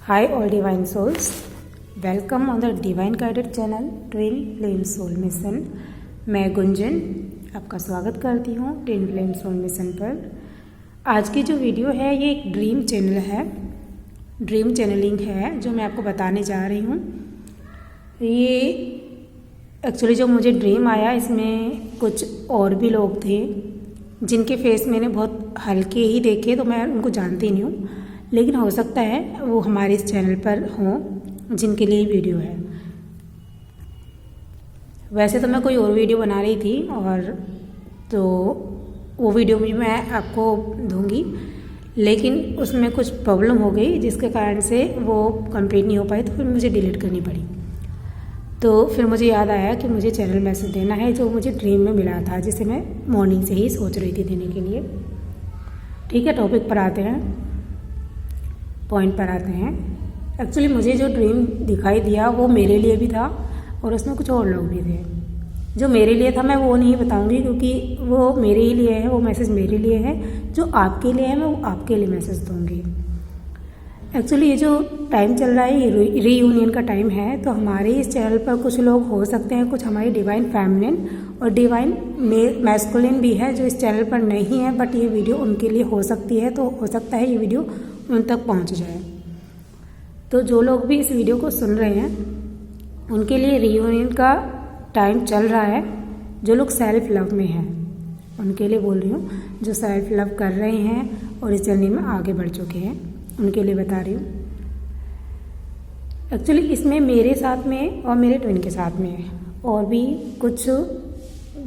Hi all divine souls, welcome on the divine guided channel twin flame soul mission. मैं गुंजन आपका स्वागत करती हूँ ट्विन फ्लेम सोल मिशन पर। आज की जो वीडियो है ये एक ड्रीम चैनल है, ड्रीम चैनलिंग है जो मैं आपको बताने जा रही हूँ। ये एक्चुअली जो मुझे ड्रीम आया इसमें कुछ और भी लोग थे जिनके फेस मैंने बहुत हल्के ही देखे, तो मैं उनको जानती नहीं हूँ, लेकिन हो सकता है वो हमारे इस चैनल पर हों जिनके लिए वीडियो है। वैसे तो मैं कोई और वीडियो बना रही थी और तो वो वीडियो भी मैं आपको दूंगी, लेकिन उसमें कुछ प्रॉब्लम हो गई जिसके कारण से वो कंप्लीट नहीं हो पाई, तो फिर मुझे डिलीट करनी पड़ी। तो फिर मुझे याद आया कि मुझे चैनल मैसेज देना है जो मुझे ड्रीम में मिला था, जिसे मैं मॉर्निंग से ही सोच रही थी देने के लिए। ठीक है, टॉपिक पर आते हैं, पॉइंट पर आते हैं। एक्चुअली मुझे जो ड्रीम दिखाई दिया वो मेरे लिए भी था और उसमें कुछ और लोग भी थे। जो मेरे लिए था मैं वो नहीं बताऊंगी क्योंकि वो मेरे ही लिए है, वो मैसेज मेरे लिए है। जो आपके लिए है मैं वो आपके लिए मैसेज दूंगी। एक्चुअली ये जो टाइम चल रहा है ये रीयूनियन का टाइम है, तो हमारे इस चैनल पर कुछ लोग हो सकते हैं, कुछ हमारी डिवाइन फेमिनिन और डिवाइन मैस्कुलिन भी है जो इस चैनल पर नहीं है, बट ये वीडियो उनके लिए हो सकती है। तो हो सकता है ये वीडियो उन तक पहुंच जाए। तो जो लोग भी इस वीडियो को सुन रहे हैं उनके लिए रीयूनियन का टाइम चल रहा है। जो लोग सेल्फ लव में हैं उनके लिए बोल रही हूँ, जो सेल्फ लव कर रहे हैं और इस जर्नी में आगे बढ़ चुके हैं उनके लिए बता रही हूँ। एक्चुअली इसमें मेरे साथ में और मेरे ट्विन के साथ में और भी कुछ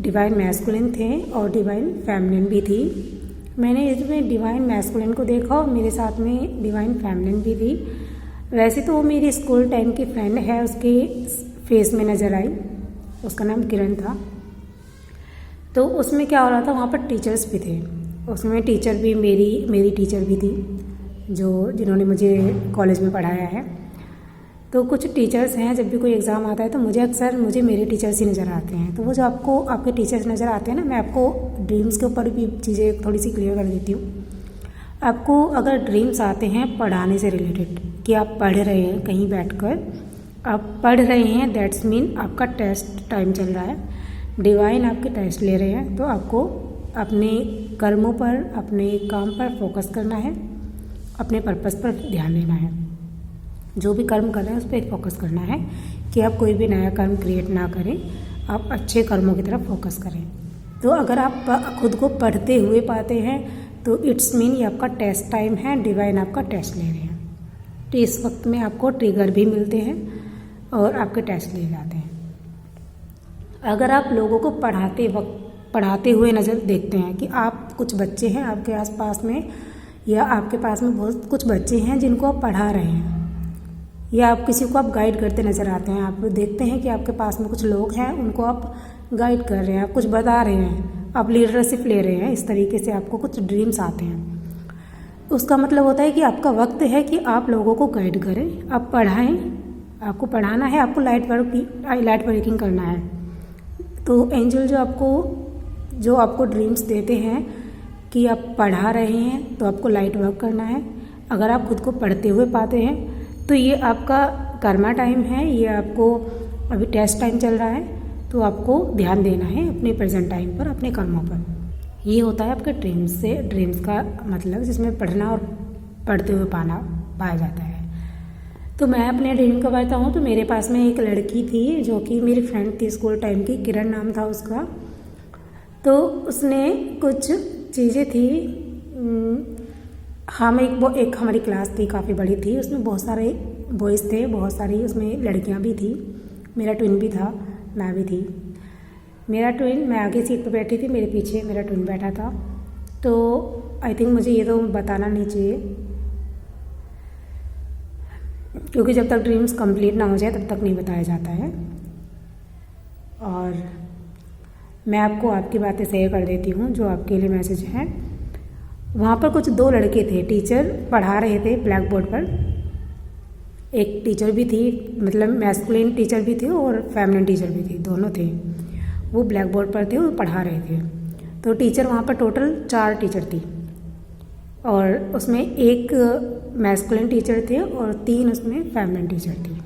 डिवाइन मैस्कुलिन थे और डिवाइन फेमिनिन भी थी। मैंने इसमें डिवाइन मैस्कुलिन को देखा और मेरे साथ में डिवाइन फेमिनिन भी थी। वैसे तो वो मेरी स्कूल टाइम की फ्रेंड है, उसके फेस में नज़र आई, उसका नाम किरण था। तो उसमें क्या हो रहा था, वहाँ पर टीचर्स भी थे। उसमें टीचर भी मेरी टीचर भी थी जिन्होंने मुझे कॉलेज में पढ़ाया है। तो कुछ टीचर्स हैं, जब भी कोई एग्ज़ाम आता है तो मुझे मेरे टीचर्स ही नज़र आते हैं। तो वो जो आपके टीचर्स नज़र आते हैं ना, मैं आपको ड्रीम्स के ऊपर भी चीज़ें थोड़ी सी क्लियर कर देती हूँ। आपको अगर ड्रीम्स आते हैं पढ़ाने से रिलेटेड, कि आप पढ़ रहे हैं कहीं बैठकर आप पढ़ रहे हैं, दैट्स मीन आपका टेस्ट टाइम चल रहा है, डिवाइन आपके टेस्ट ले रहे हैं, तो आपको अपने कर्मों पर, अपने काम पर फोकस करना है, अपने पर्पस पर ध्यान देना है। जो भी कर्म कर रहे हैं उस पर फोकस करना है कि आप कोई भी नया कर्म क्रिएट ना करें, आप अच्छे कर्मों की तरफ फोकस करें। तो अगर आप खुद को पढ़ते हुए पाते हैं तो इट्स मीन ये आपका टेस्ट टाइम है, डिवाइन आपका टेस्ट ले रहे हैं। तो इस वक्त में आपको ट्रिगर भी मिलते हैं और आपके टेस्ट ले जाते हैं। अगर आप लोगों को पढ़ाते हुए नज़र देखते हैं कि आप कुछ बच्चे हैं आपके आसपास में, या आपके पास में बहुत कुछ बच्चे हैं जिनको आप पढ़ा रहे हैं, या आप किसी को आप गाइड करते नज़र आते हैं, आप देखते हैं कि आपके पास में कुछ लोग हैं उनको आप गाइड कर रहे हैं, आप कुछ बता रहे हैं, आप लीडरशिप ले रहे हैं, इस तरीके से आपको कुछ ड्रीम्स आते हैं, उसका मतलब होता है कि आपका वक्त है कि आप लोगों को गाइड करें, आप पढ़ाएं, आपको पढ़ाना है, आपको लाइट वर्किंग करना है। तो एंजल जो आपको ड्रीम्स देते हैं कि आप पढ़ा रहे हैं तो आपको लाइट वर्क करना है। अगर आप खुद को पढ़ते हुए पाते हैं तो ये आपका कर्मा टाइम है, ये आपको अभी टेस्ट टाइम चल रहा है, तो आपको ध्यान देना है अपने प्रेजेंट टाइम पर, अपने कर्मों पर। ये होता है आपके ड्रीम्स का मतलब, जिसमें पढ़ना और पढ़ते हुए पाया जाता है। तो मैं अपने ड्रीम का बताता हूँ। तो मेरे पास में एक लड़की थी जो कि मेरी फ्रेंड थी स्कूल टाइम की, किरण नाम था उसका। तो उसने कुछ चीज़ें थी, एक हमारी क्लास थी, काफ़ी बड़ी थी, उसमें बहुत सारे बॉयज़ थे, बहुत सारी उसमें लड़कियां भी थी, मेरा ट्विन भी था, मैं भी थी। मैं आगे सीट पर बैठी थी, मेरे पीछे मेरा ट्विन बैठा था। तो आई थिंक मुझे ये तो बताना नहीं चाहिए क्योंकि जब तक ड्रीम्स कंप्लीट ना हो जाए तब तक नहीं बताया जाता है। और मैं आपको आपकी बातें शेयर कर देती हूँ जो आपके लिए मैसेज हैं। वहाँ पर कुछ 2 लड़के थे, टीचर पढ़ा रहे थे ब्लैक बोर्ड पर। एक टीचर भी थी, मतलब मैस्कुलिन टीचर भी थी और फेमिनिन टीचर भी थी, दोनों थे। वो ब्लैक बोर्ड पर थे और पढ़ा रहे थे। तो टीचर वहाँ पर टोटल 4 टीचर थी। और उसमें एक मैस्कुलिन टीचर थे और 3 उसमें फेमिनिन टीचर थी।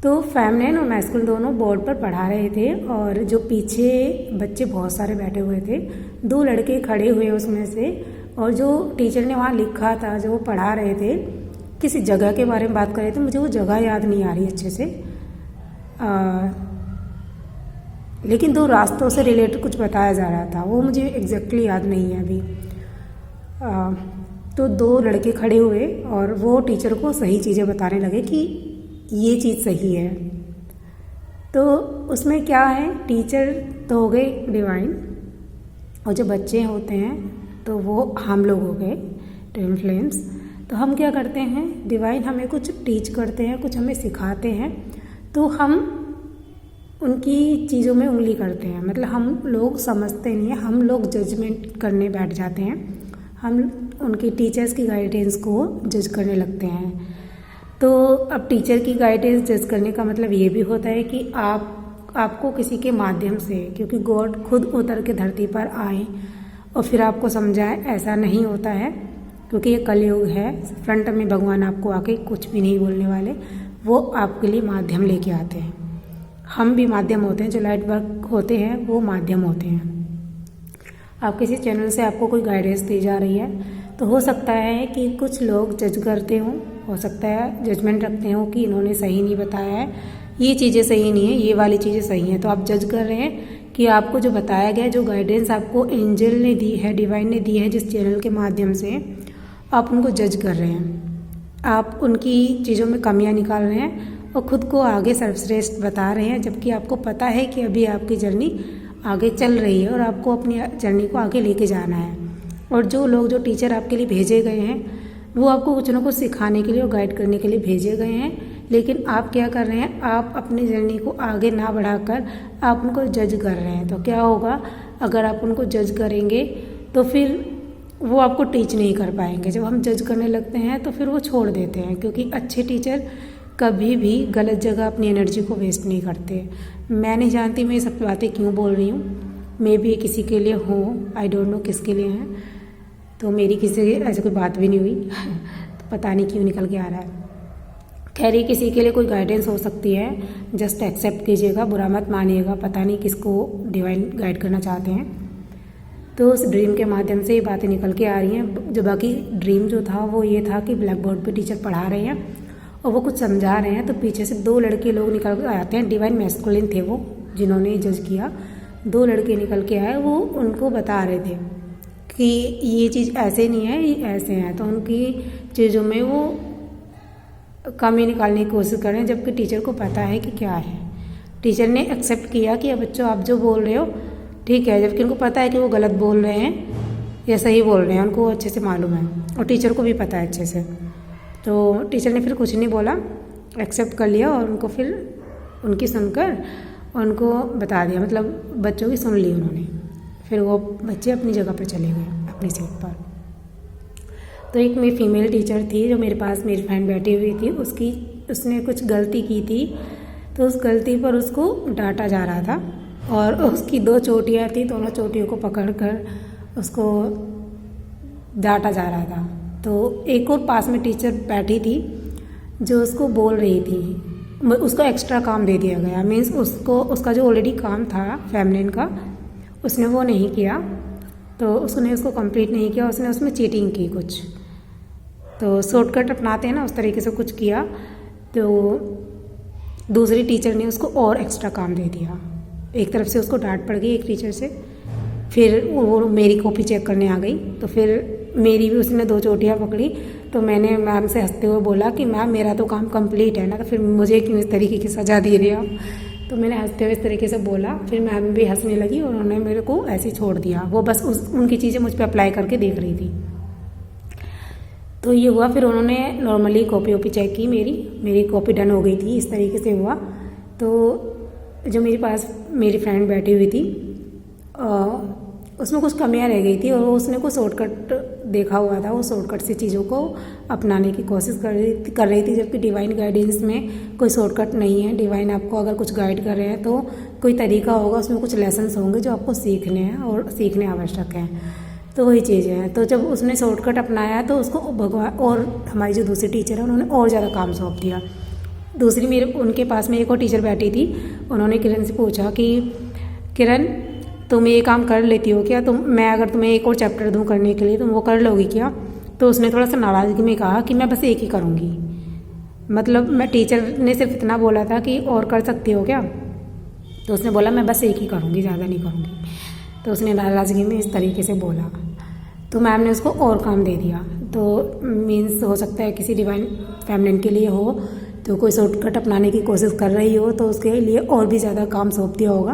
तो फेमिनिन और मैस्कुलिन दोनों बोर्ड पर पढ़ा रहे थे और जो पीछे बच्चे बहुत सारे बैठे हुए थे, 2 लड़के खड़े हुए उसमें से, और जो टीचर ने वहाँ लिखा था, जो वो पढ़ा रहे थे, किसी जगह के बारे में बात कर रहे थे। मुझे वो जगह याद नहीं आ रही अच्छे से, लेकिन 2 रास्तों से रिलेटेड कुछ बताया जा रहा था, वो मुझे एग्जैक्टली याद नहीं है अभी। तो 2 लड़के खड़े हुए और वो टीचर को सही चीज़ें बताने लगे कि ये चीज़ सही है। तो उसमें क्या है, टीचर तो हो गए डिवाइन और जो बच्चे होते हैं तो वो हम लोग हो गए ट्विन फ्लेम्स। तो हम क्या करते हैं, डिवाइन हमें कुछ टीच करते हैं, कुछ हमें सिखाते हैं, तो हम उनकी चीज़ों में उंगली करते हैं। मतलब हम लोग समझते नहीं हैं, हम लोग जजमेंट करने बैठ जाते हैं, हम उनकी टीचर्स की गाइडेंस को जज करने लगते हैं। तो अब टीचर की गाइडेंस जज करने का मतलब ये भी होता है कि आपको किसी के माध्यम से, क्योंकि गॉड खुद उतर के धरती पर आए और फिर आपको समझाए, ऐसा नहीं होता है, क्योंकि ये कलयुग है। फ्रंट में भगवान आपको आके कुछ भी नहीं बोलने वाले, वो आपके लिए माध्यम लेके आते हैं। हम भी माध्यम होते हैं, जो लाइट वर्क होते हैं वो माध्यम होते हैं। आप किसी चैनल से आपको कोई गाइडेंस दी जा रही है, तो हो सकता है कि कुछ लोग जज करते हों, हो सकता है जजमेंट रखते हो कि इन्होंने सही नहीं बताया है, ये चीज़ें सही नहीं है, ये वाली चीज़ें सही हैं। तो आप जज कर रहे हैं कि आपको जो बताया गया, जो गाइडेंस आपको एंजल ने दी है, डिवाइन ने दी है, जिस चैनल के माध्यम से, आप उनको जज कर रहे हैं। आप उनकी चीज़ों में कमियां निकाल रहे हैं और ख़ुद को आगे सर्वश्रेष्ठ बता रहे हैं, जबकि आपको पता है कि अभी आपकी जर्नी आगे चल रही है और आपको अपनी जर्नी को आगे लेके जाना है। और जो लोग, जो टीचर आपके लिए भेजे गए हैं, वो आपको कुछ ना कुछ सिखाने के लिए और गाइड करने के लिए भेजे गए हैं, लेकिन आप क्या कर रहे हैं, आप अपनी जर्नी को आगे ना बढ़ाकर आप उनको जज कर रहे हैं। तो क्या होगा, अगर आप उनको जज करेंगे तो फिर वो आपको टीच नहीं कर पाएंगे। जब हम जज करने लगते हैं तो फिर वो छोड़ देते हैं, क्योंकि अच्छे टीचर कभी भी गलत जगह अपनी एनर्जी को वेस्ट नहीं करते। मैं नहीं जानती मैं ये सब बातें क्यों बोल रही हूँ, मे भी किसी के लिए हो, आई डोंट नो किसके लिए हैं। तो मेरी किसी से ऐसे कोई बात भी नहीं हुई तो पता नहीं क्यों निकल के आ रहा है। खैर, ये किसी के लिए कोई गाइडेंस हो सकती है, जस्ट एक्सेप्ट कीजिएगा, बुरा मत मानिएगा। पता नहीं किसको डिवाइन गाइड करना चाहते हैं। तो उस ड्रीम के माध्यम से ये बातें निकल के आ रही हैं। जो बाकी ड्रीम जो था वो ये था कि ब्लैक बोर्ड पे टीचर पढ़ा रहे हैं और वो कुछ समझा रहे हैं, तो पीछे से 2 लड़के लोग निकल के आते हैं। डिवाइन मैस्कुलिन थे वो, जिन्होंने जज किया। 2 लड़के निकल के आए, वो उनको बता रहे थे कि ये चीज़ ऐसे नहीं है, ये ऐसे हैं। तो उनकी चीज़ों में वो कमी निकालने की कोशिश कर रहे हैं, जबकि टीचर को पता है कि क्या है। टीचर ने एक्सेप्ट किया कि अब बच्चों आप जो बोल रहे हो ठीक है, जबकि उनको पता है कि वो गलत बोल रहे हैं या सही बोल रहे हैं, उनको अच्छे से मालूम है और टीचर को भी पता है अच्छे से। तो टीचर ने फिर कुछ नहीं बोला, एक्सेप्ट कर लिया और उनको फिर उनकी सुनकर उनको बता दिया, मतलब बच्चों की सुन ली उन्होंने। फिर वो बच्चे अपनी जगह पर चले गए, अपनी सीट पर। तो एक मेरी फीमेल टीचर थी जो मेरे पास, मेरी फ्रेंड बैठी हुई थी, उसने कुछ गलती की थी, तो उस गलती पर उसको डांटा जा रहा था और उसकी 2 चोटियाँ थी, दोनों चोटियों को पकड़कर उसको डांटा जा रहा था। तो एक और पास में टीचर बैठी थी जो उसको बोल रही थी, उसको एक्स्ट्रा काम दे दिया गया। मीन्स उसका जो ऑलरेडी काम था फेमिनिन का, उसने वो नहीं किया, तो उसने उसको कंप्लीट नहीं किया, उसने उसमें चीटिंग की कुछ। तो शॉर्टकट अपनाते हैं ना, उस तरीके से कुछ किया। तो दूसरी टीचर ने उसको और एक्स्ट्रा काम दे दिया। एक तरफ से उसको डांट पड़ गई एक टीचर से, फिर वो मेरी कॉपी चेक करने आ गई, तो फिर मेरी भी उसने 2 चोटियाँ पकड़ी। तो मैंने मैम से हंसते हुए बोला कि मैम मेरा तो काम कंप्लीट है ना, तो फिर मुझे क्यों इस तरीके की सज़ा दे रही आप। तो मैंने हंसते हुए इस तरीके से बोला, फिर मैम भी हंसने लगी और उन्होंने मेरे को ऐसे ही छोड़ दिया। वो बस उनकी चीज़ें मुझ पर अप्लाई करके देख रही थी। तो ये हुआ, फिर उन्होंने नॉर्मली कॉपी वॉपी चेक की, मेरी कॉपी डन हो गई थी, इस तरीके से हुआ। तो जो मेरे पास मेरी फ्रेंड बैठी हुई थी, उसमें कुछ कमियां रह गई थी और उसने कुछ शॉर्टकट देखा हुआ था, वो शॉर्टकट से चीज़ों को अपनाने की कोशिश कर रही थी, जबकि डिवाइन गाइडेंस में कोई शॉर्टकट नहीं है। डिवाइन आपको अगर कुछ गाइड कर रहे हैं तो कोई तरीका होगा, उसमें कुछ लेसन्स होंगे जो आपको सीखने हैं और सीखने आवश्यक हैं। तो वही चीज़ है। तो जब उसने शॉर्टकट अपनाया तो उसको भगवान और हमारी जो दूसरी टीचर है उन्होंने और ज़्यादा काम सौंप दिया। दूसरी मेरे उनके पास में एक और टीचर बैठी थी, उन्होंने किरण से पूछा कि किरण तुम ये काम कर लेती हो क्या, मैं अगर तुम्हें एक और चैप्टर दूँ करने के लिए तुम वो कर लोगी क्या। तो उसने थोड़ा सा नाराज़गी में कहा कि मैं बस एक ही करूँगी। मतलब मैं टीचर ने सिर्फ इतना बोला था कि और कर सकती हो क्या, तो उसने बोला मैं बस एक ही करूँगी, ज़्यादा नहीं करूँगी। तो उसने नाराज़गी में इस तरीके से बोला, तो मैम ने उसको और काम दे दिया। तो मीन्स हो सकता है किसी डिवाइन फेमिनिन के लिए हो, तो कोई शॉर्टकट अपनाने की कोशिश कर रही हो तो उसके लिए और भी ज़्यादा काम सौंप दिया होगा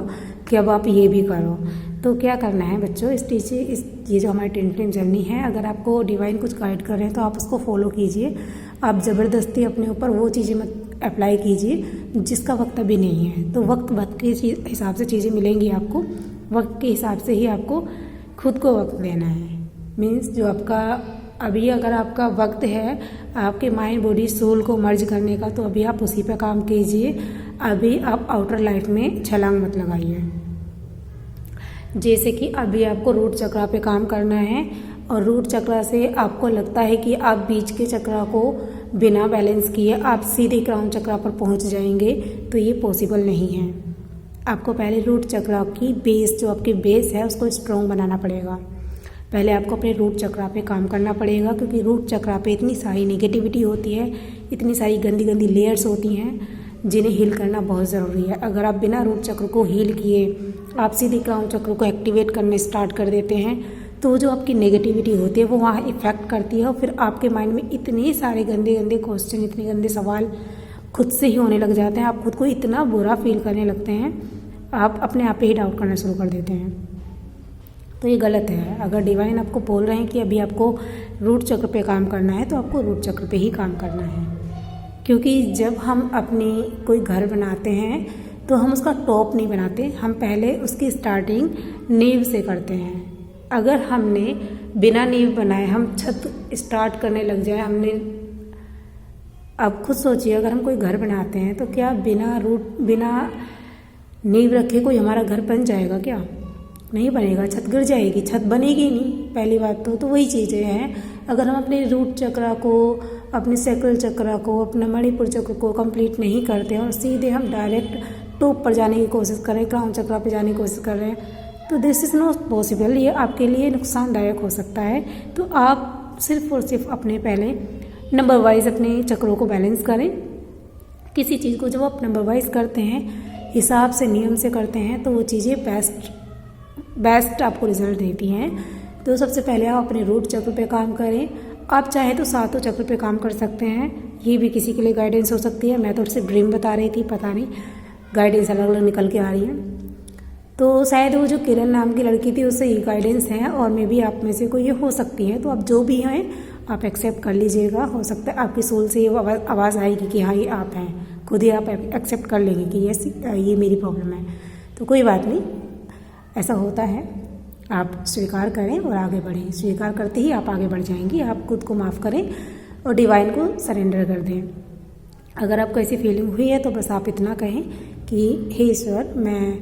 कि अब आप ये भी करो। तो क्या करना है बच्चों, ये जो हमारी टिन जर्नी है, अगर आपको डिवाइन कुछ गाइड कर रहे हैं तो आप उसको फॉलो कीजिए। आप ज़बरदस्ती अपने ऊपर वो चीज़ें मत अप्लाई कीजिए जिसका वक्त अभी नहीं है। तो वक्त के हिसाब से चीज़ें मिलेंगी आपको, वक्त के हिसाब से ही आपको खुद को वक्त देना है। मीन्स जो आपका अभी अगर आपका वक्त है आपके माइंड बॉडी सोल को मर्ज करने का, तो अभी आप उसी पे काम कीजिए। अभी आप आउटर लाइफ में छलांग मत लगाइए। जैसे कि अभी आपको रूट चक्रा पे काम करना है और रूट चक्रा से आपको लगता है कि आप बीच के चक्रा को बिना बैलेंस किए आप सीधे क्राउन चक्रा पर पहुंच जाएंगे, तो ये पॉसिबल नहीं है। आपको पहले रूट चक्रा की बेस, जो आपकी बेस है, उसको स्ट्रॉन्ग बनाना पड़ेगा। पहले आपको अपने रूट चक्रा पे काम करना पड़ेगा, क्योंकि रूट चक्रा पे इतनी सारी नेगेटिविटी होती है, इतनी सारी गंदी गंदी लेयर्स होती हैं जिन्हें हील करना बहुत ज़रूरी है। अगर आप बिना रूट चक्र को हील किए आप सीधे क्राउन चक्र को एक्टिवेट करने स्टार्ट कर देते हैं, तो जो आपकी नेगेटिविटी होती है वो वहाँ इफ़ेक्ट करती है और फिर आपके माइंड में इतने सारे गंदे गंदे क्वेश्चन, इतने गंदे सवाल खुद से ही होने लग जाते हैं। आप खुद को इतना बुरा फील करने लगते हैं, आप अपने आप पे ही डाउट करना शुरू कर देते हैं। तो ये गलत है। अगर डिवाइन आपको बोल रहे हैं कि अभी आपको रूट चक्र पे काम करना है, तो आपको रूट चक्र पे ही काम करना है। क्योंकि जब हम अपनी कोई घर बनाते हैं तो हम उसका टॉप नहीं बनाते, हम पहले उसकी स्टार्टिंग नींव से करते हैं। अगर हमने बिना नींव बनाए हम छत स्टार्ट करने लग जाए, अब खुद सोचिए, अगर हम कोई घर बनाते हैं तो क्या बिना नींव रखे कोई हमारा घर बन जाएगा क्या? नहीं बनेगा, छत गिर जाएगी, छत बनेगी नहीं। पहली बात तो वही चीज़ें हैं। अगर हम अपने रूट चक्रा को, अपने सैक्रल चक्रा को, अपना मणिपुर चक्र को कंप्लीट नहीं करते हैं और सीधे हम डायरेक्ट टॉप पर जाने की कोशिश कर रहे हैं, क्राउन चक्रा पे जाने की कोशिश कर रहे हैं, तो दिस इज़ नॉट पॉसिबल। ये आपके लिए नुकसानदायक हो सकता है। तो आप सिर्फ और सिर्फ अपने पहले नंबर वाइज अपने चक्रों को बैलेंस करें। किसी चीज़ को जब आप नंबर वाइज करते हैं, हिसाब से, नियम से करते हैं, तो वो चीज़ें बेस्ट आपको रिजल्ट देती हैं। तो सबसे पहले आप अपने रूट चक्र पे काम करें। आप चाहे तो सातों चक्र पे काम कर सकते हैं, ये भी किसी के लिए गाइडेंस हो सकती है। मैं तो सिर्फ ड्रीम बता रही थी, पता नहीं गाइडेंस अलग अलग निकल के आ रही है। तो शायद वो जो किरण नाम की लड़की थी उससे ये गाइडेंस है, और मे भी आप में से कोई ये हो सकती है। तो आप जो भी हैं आप एक्सेप्ट कर लीजिएगा। हो सकता है आपकी सोल से ये आवाज़ आएगी कि हाँ ये आप हैं, खुद ही आप एक्सेप्ट कर लेंगे कि ये मेरी प्रॉब्लम है। तो कोई बात नहीं, ऐसा होता है। आप स्वीकार करें और आगे बढ़ें। स्वीकार करते ही आप आगे बढ़ जाएंगी। आप खुद को माफ़ करें और डिवाइन को सरेंडर कर दें। अगर आपको ऐसी फीलिंग हुई है तो बस आप इतना कहें कि हे ईश्वर, मैं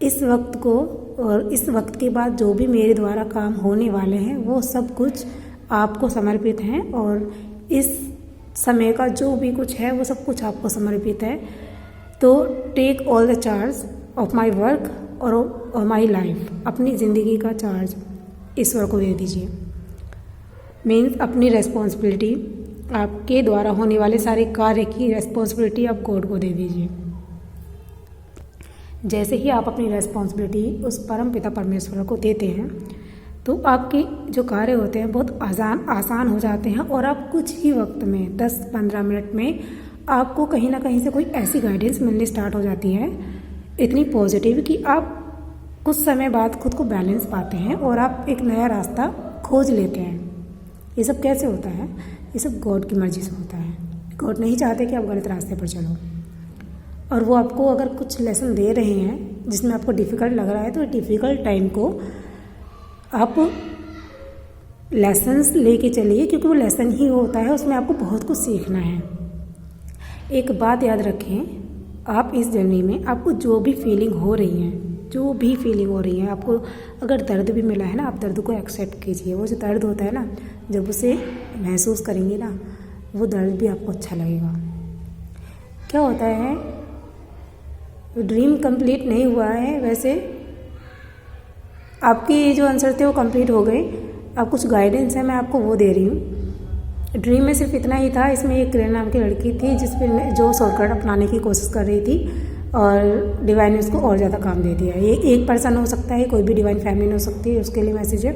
इस वक्त को और इस वक्त के बाद जो भी मेरे द्वारा काम होने वाले हैं वो सब कुछ आपको समर्पित हैं, और इस समय का जो भी कुछ है वो सब कुछ आपको समर्पित है। तो take all the charge of my work और माई लाइफ। अपनी ज़िंदगी का चार्ज ईश्वर को दे दीजिए। मीन्स अपनी रेस्पॉन्सिबिलिटी, आपके द्वारा होने वाले सारे कार्य की रेस्पॉन्सिबिलिटी आप गॉड को दे दीजिए। जैसे ही आप अपनी रेस्पॉन्सिबिलिटी उस परम पिता परमेश्वर को देते हैं तो आपके जो कार्य होते हैं बहुत आसान हो जाते हैं, और आप कुछ ही वक्त में 10-15 मिनट में आपको कहीं ना कहीं से कोई ऐसी गाइडेंस मिलनी स्टार्ट हो जाती है, इतनी पॉजिटिव, कि आप कुछ समय बाद खुद को बैलेंस पाते हैं और आप एक नया रास्ता खोज लेते हैं। ये सब कैसे होता है? ये सब गॉड की मर्जी से होता है। गॉड नहीं चाहते कि आप गलत रास्ते पर चलो, और वो आपको अगर कुछ लेसन दे रहे हैं जिसमें आपको डिफ़िकल्ट लग रहा है, तो डिफ़िकल्ट टाइम को आप लेसन्स लेके चलिए, क्योंकि वो लेसन ही होता है, उसमें आपको बहुत कुछ सीखना है। एक बात याद रखें, आप इस जर्नी में आपको जो भी फीलिंग हो रही है, जो भी फीलिंग हो रही है आपको, अगर दर्द भी मिला है ना, आप दर्द को एक्सेप्ट कीजिए। वो जो दर्द होता है ना, जब उसे महसूस करेंगे ना, वो दर्द भी आपको अच्छा लगेगा। क्या होता है, ड्रीम कंप्लीट नहीं हुआ है, वैसे आपकी जो आंसर थे वो कंप्लीट हो गए। अब कुछ गाइडेंस है, मैं आपको वो दे रही हूँ। ड्रीम में सिर्फ इतना ही था। इसमें एक किरण नाम की लड़की थी जो शॉर्टकट अपनाने की कोशिश कर रही थी, और डिवाइन ने उसको और ज़्यादा काम दे दिया। ये एक पर्सन हो सकता है, कोई भी डिवाइन फैमिली हो सकती है, उसके लिए मैसेज है।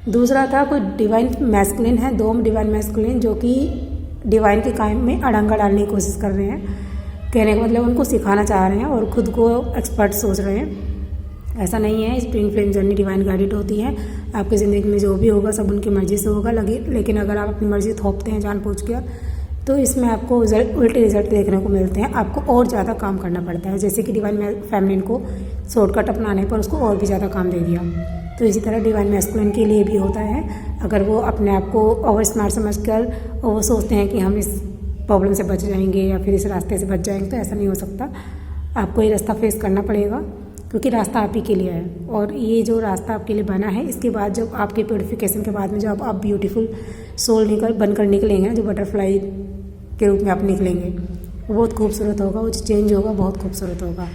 दूसरा था कोई डिवाइन मैस्कुलिन है, 2 डिवाइन मैस्कुलिन जो कि डिवाइन के काम में अड़ंगा डालने की कोशिश कर रहे हैं। कहने का मतलब उनको सिखाना चाह रहे हैं और ख़ुद को एक्सपर्ट सोच रहे हैं। ऐसा नहीं है, spring flame journey divine guided होती है। आपकी ज़िंदगी में जो भी होगा सब उनकी मर्ज़ी से होगा, लेकिन अगर आप अपनी मर्ज़ी थोपते हैं जानबूझकर, तो इसमें आपको उल्टे रिजल्ट देखने को मिलते हैं। आपको और ज़्यादा काम करना पड़ता है। जैसे कि डिवाइन फैमिलिन को शॉर्टकट अपनाने पर उसको और भी ज़्यादा काम दे दिया, तो इसी तरह डिवाइन मैस्कुलिन के लिए भी होता है। अगर वो अपने आप को ओवर स्मार्ट समझ कर और वो सोचते हैं कि हम इस प्रॉब्लम से बच जाएंगे या फिर इस रास्ते से बच जाएंगे, तो ऐसा नहीं हो सकता। आपको ये रास्ता फेस करना पड़ेगा, क्योंकि रास्ता आप ही के लिए है। और ये जो रास्ता आपके लिए बना है, इसके बाद जब आपके प्योरिफिकेशन के बाद में जब आप ब्यूटीफुल सोल बनकर निकलेंगे, जो बटरफ्लाई के रूप में आप निकलेंगे, वो बहुत खूबसूरत होगा। वो चेंज होगा, बहुत खूबसूरत होगा,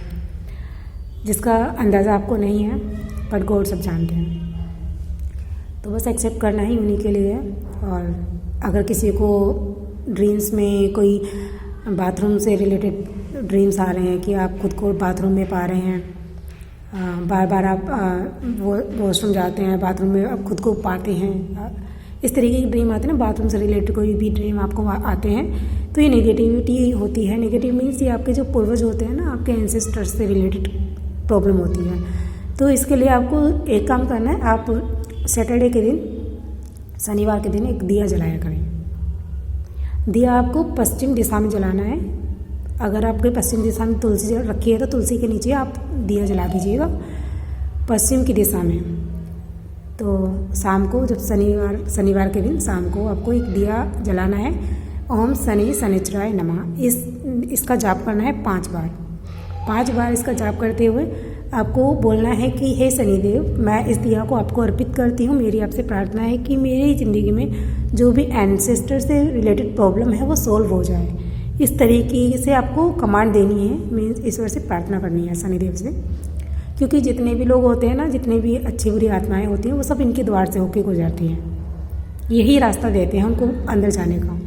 जिसका अंदाज़ा आपको नहीं है, बट गॉड सब जानते हैं। तो बस एक्सेप्ट करना ही उन्हीं के लिए है। और अगर किसी को ड्रीम्स में कोई बाथरूम से रिलेटेड ड्रीम्स आ रहे हैं कि आप खुद को बाथरूम में पा रहे हैं, बार बार आप वॉशरूम जाते हैं, बाथरूम में आप खुद को पाते हैं, इस तरीके के ड्रीम आते हैं ना, बाथरूम से रिलेटेड कोई भी ड्रीम आपको आते हैं, तो ये नेगेटिविटी होती है। नेगेटिव मीन्स ये आपके जो पूर्वज होते हैं ना, आपके एंसेस्टर्स से रिलेटेड प्रॉब्लम होती है। तो इसके लिए आपको एक काम करना है, आप सैटरडे के दिन, शनिवार के दिन एक दिया जलाया करें। दिया आपको पश्चिम दिशा में जलाना है। अगर आपके पश्चिम दिशा में तुलसी रखी है तो तुलसी के नीचे आप दिया जला दीजिएगा, पश्चिम की दिशा में। तो शाम को, जब शनिवार के दिन शाम को आपको एक दिया जलाना है। ओम शनि शनिचराय नमः, इसका जाप करना है 5 बार। 5 बार इसका जाप करते हुए आपको बोलना है कि हे शनिदेव, मैं इस दिया को आपको अर्पित करती हूँ। मेरी आपसे प्रार्थना है कि मेरी ज़िंदगी में जो भी एंसेस्टर से रिलेटेड प्रॉब्लम है वो सॉल्व हो जाए। इस तरीके से आपको कमांड देनी है, मीन्स ईश्वर से प्रार्थना करनी है, शनिदेव से। क्योंकि जितने भी लोग होते हैं ना, जितने भी अच्छी बुरी आत्माएं होती हैं, वो सब इनके द्वार से होके गुजरती हैं। यही रास्ता देते हैं उनको अंदर जाने का।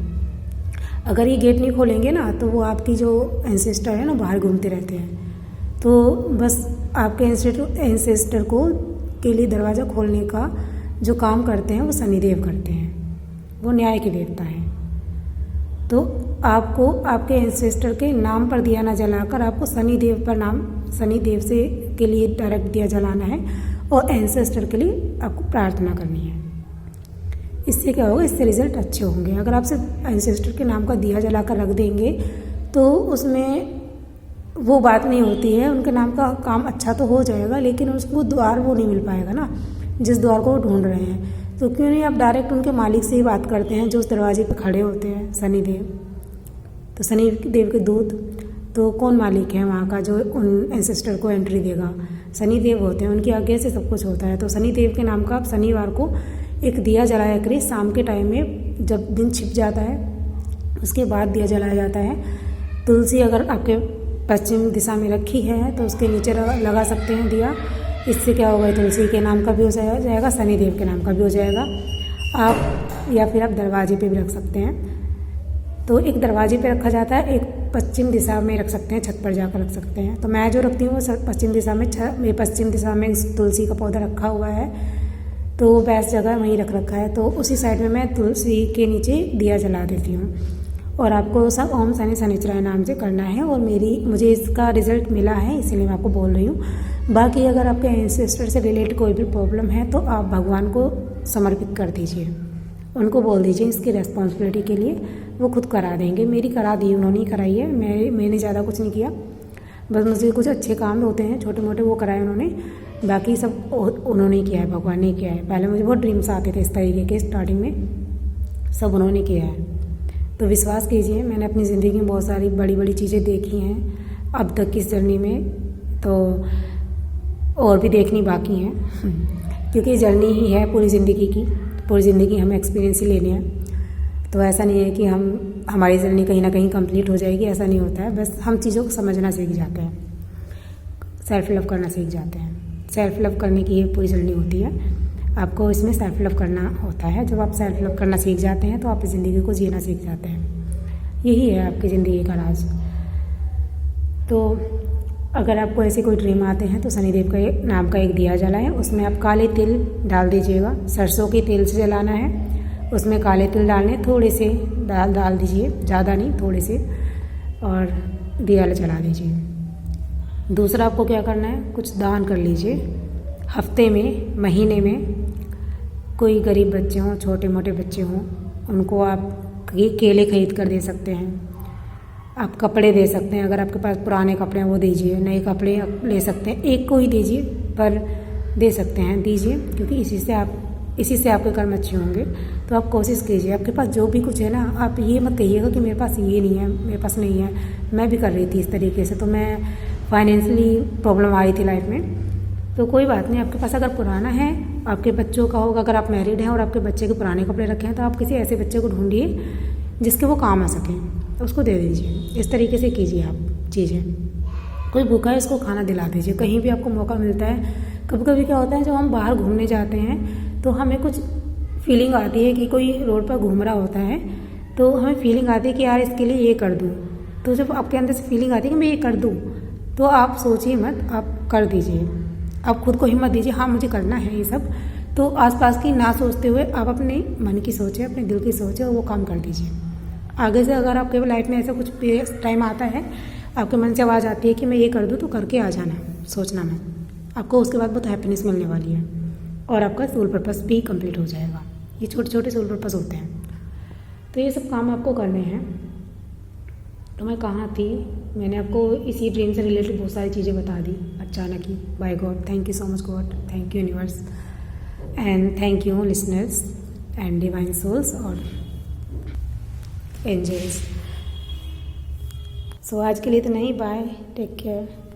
अगर ये गेट नहीं खोलेंगे ना, तो वो आपकी जो एंसेस्टर है ना, बाहर घूमते रहते हैं। तो बस आपके एंसेस्टर को के लिए दरवाज़ा खोलने का जो काम करते हैं वो शनिदेव करते हैं। वो न्याय के देवता हैं। तो आपको आपके एंसेस्टर के नाम पर दिया ना जलाकर आपको शनिदेव से के लिए डायरेक्ट दिया जलाना है, और एंसेस्टर के लिए आपको प्रार्थना करनी है। इससे क्या होगा, इससे रिजल्ट अच्छे होंगे। अगर आप सिर्फ एंसेस्टर के नाम का दिया जलाकर रख देंगे तो उसमें वो बात नहीं होती है। उनके नाम का काम अच्छा तो हो जाएगा, लेकिन उसको द्वार वो नहीं मिल पाएगा ना, जिस द्वार को वो ढूंढ रहे हैं। तो क्यों नहीं आप डायरेक्ट उनके मालिक से ही बात करते हैं, जो उस दरवाजे पे खड़े होते हैं, शनिदेव। तो शनिदेव के दूत, तो कौन मालिक है वहाँ का जो उन एंसेस्टर को एंट्री देगा? शनिदेव होते हैं, उनकी आज्ञा से सब कुछ होता है। तो शनिदेव के नाम का आप शनिवार को एक दिया जलाया करिए। शाम के टाइम में जब दिन छिप जाता है, उसके बाद दिया जलाया जाता है। तुलसी अगर आपके पश्चिम दिशा में रखी है तो उसके नीचे लगा सकते हैं दिया। इससे क्या होगा, तुलसी के नाम का भी हो जाएगा, शनिदेव के नाम का भी हो जाएगा। आप या फिर आप दरवाजे पे भी रख सकते हैं। तो एक दरवाजे पे रखा जाता है, एक पश्चिम दिशा में रख सकते हैं, छत पर जाकर रख सकते हैं। तो मैं जो रखती हूँ वो पश्चिम दिशा में, मेरे पश्चिम दिशा में तुलसी का पौधा रखा हुआ है, तो वो बेस्ट जगह वहीं रख रखा है। तो उसी साइड में मैं तुलसी के नीचे दिया जला देती हूँ। और आपको सब ओम शनि शनिचराय नाम से करना है। और मुझे इसका रिजल्ट मिला है, इसीलिए मैं आपको बोल रही हूँ। बाकी अगर आपके एंसेस्टर से रिलेटेड कोई भी प्रॉब्लम है तो आप भगवान को समर्पित कर दीजिए, उनको बोल दीजिए इसकी रेस्पॉन्सिबिलिटी के लिए, वो खुद करा देंगे। मेरी करा दी, उन्होंने ही कराई है, मैंने ज़्यादा कुछ नहीं किया। बस मुझे कुछ अच्छे काम होते हैं छोटे मोटे, वो कराए उन्होंने, बाकी सब उन्होंने किया है, भगवान ने किया है। पहले मुझे बहुत ड्रीम्स आते थे इस तरीके के, स्टार्टिंग में सब उन्होंने किया है। तो विश्वास कीजिए, मैंने अपनी ज़िंदगी में बहुत सारी बड़ी बड़ी चीज़ें देखी हैं अब तक की इस जर्नी में। तो और भी देखनी बाकी हैं क्योंकि ये जर्नी ही है पूरी ज़िंदगी की। पूरी ज़िंदगी हमें एक्सपीरियंस ही लेने हैं। तो ऐसा नहीं है कि हमारी जर्नी कहीं ना कहीं कंप्लीट हो जाएगी, ऐसा नहीं होता है। बस हम चीज़ों को समझना सीख जाते हैं, सेल्फ लव करना सीख जाते हैं। सेल्फ लव करने की ये पूरी जर्नी होती है। आपको इसमें सेल्फ लव करना होता है। जब आप सेल्फ लव करना सीख जाते हैं तो आप ज़िंदगी को जीना सीख जाते हैं। यही है आपकी ज़िंदगी का राज। तो अगर आपको ऐसे कोई ड्रीम आते हैं तो शनिदेव का नाम का एक दिया जलाएं, उसमें आप काले तिल डाल दीजिएगा। सरसों के तेल से जलाना है, उसमें काले तिल डालने, थोड़े से डाल दीजिए, ज़्यादा नहीं, थोड़े से, और दिया जला दीजिए। दूसरा आपको क्या करना है, कुछ दान कर लीजिए। हफ्ते में, महीने में कोई गरीब बच्चे हों, छोटे मोटे बच्चे हों, उनको आप केले खरीद कर दे सकते हैं। आप कपड़े दे सकते हैं, अगर आपके पास पुराने कपड़े हैं वो दीजिए। नए कपड़े ले सकते हैं, एक को ही दीजिए पर दे सकते हैं, दीजिए, क्योंकि इसी से आपके कर्म अच्छे होंगे। तो आप कोशिश कीजिए, आपके पास जो भी कुछ है ना, आप ये मत कहिएगा कि मेरे पास ये नहीं है, मेरे पास नहीं है। मैं भी कर रही थी इस तरीके से, तो मैं फाइनेंशियली प्रॉब्लम आ रही थी लाइफ में। तो कोई बात नहीं, आपके पास अगर पुराना है, आपके बच्चों का होगा, अगर आप मैरिड हैं और आपके बच्चे के पुराने कपड़े रखे हैं, तो आप किसी ऐसे बच्चे को ढूंढिए जिसके वो काम आ सकें, तो उसको दे दीजिए। इस तरीके से कीजिए आप चीज़ें। कोई भूखा है उसको खाना दिला दीजिए। कहीं भी आपको मौका मिलता है, कभी कभी क्या होता है, जब हम बाहर घूमने जाते हैं तो हमें कुछ फीलिंग आती है कि कोई रोड पर घूम रहा होता है, तो हमें फीलिंग आती है कि यार इसके लिए ये कर दूँ। तो जब आपके अंदर से फीलिंग आती है कि मैं ये कर दूँ, तो आप सोचिए मत, आप कर दीजिए। आप खुद को हिम्मत दीजिए, हाँ मुझे करना है ये सब। तो आसपास की ना सोचते हुए आप अपने मन की सोचें, अपने दिल की सोचें और वो काम कर दीजिए। आगे से अगर आपके लाइफ में ऐसा कुछ टाइम आता है, आपके मन से आवाज़ आती है कि मैं ये कर दूँ, तो करके आ जाना, सोचना मैं, आपको उसके बाद बहुत हैप्पीनेस मिलने वाली है और आपका सोल पर्पस भी कंप्लीट हो जाएगा। ये छोटे छोटे सोल पर्पस होते हैं। तो ये सब काम आपको करने हैं। तो मैं कहाँ थी, मैंने आपको इसी ड्रीम से रिलेटेड बहुत सारी चीज़ें बता दी अचानक ही। By God, thank you so much God, thank you universe, and thank you listeners and divine souls और एंजल्स। सो आज के लिए तो नहीं, बाय, टेक केयर।